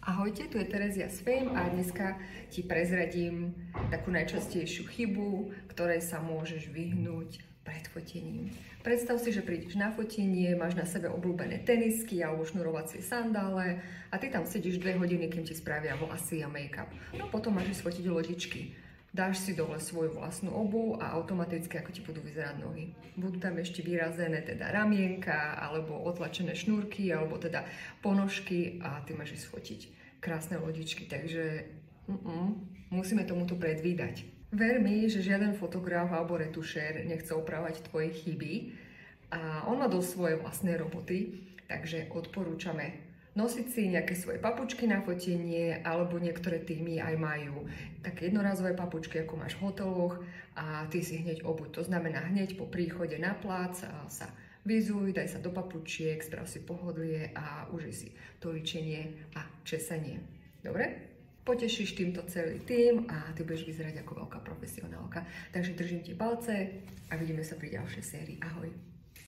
Ahojte, tu je Terezia z Fame a dneska ti prezradím takú najčastejšiu chybu, ktorej sa môžeš vyhnúť pred fotením. Predstav si, že prídeš na fotenie, máš na sebe obľúbené tenisky alebo šnurovacie sandále a ty tam sedíš 2 hodiny, kým ti spravia vlasy a make-up. No potom máš ísť fotiť lodičky. Dáš si dole svoju vlastnú obuv a automaticky ako ti budú vyzerať nohy. Budú tam ešte vyrazené teda ramienka, alebo otlačené šnúrky, alebo teda ponožky a ty máš ísť fotiť krásne lodičky, takže musíme tomuto predvídať. Ver mi, že žiaden fotograf alebo retušér nechce opravať tvoje chyby a on má dosť svoje vlastné roboty, takže odporúčame nosiť si nejaké svoje papučky na fotenie, alebo niektoré týmy aj majú také jednorazové papučky, ako máš v hoteloch a ty si hneď obuď. To znamená hneď po príchode na plác sa vyzuj, daj sa do papučiek, sprav si pohodlie a užij si to líčenie a česanie. Dobre? Potešíš týmto celý tým a ty budeš vyzerať ako veľká profesionálka. Takže držím ti palce a vidíme sa pri ďalšej sérii. Ahoj!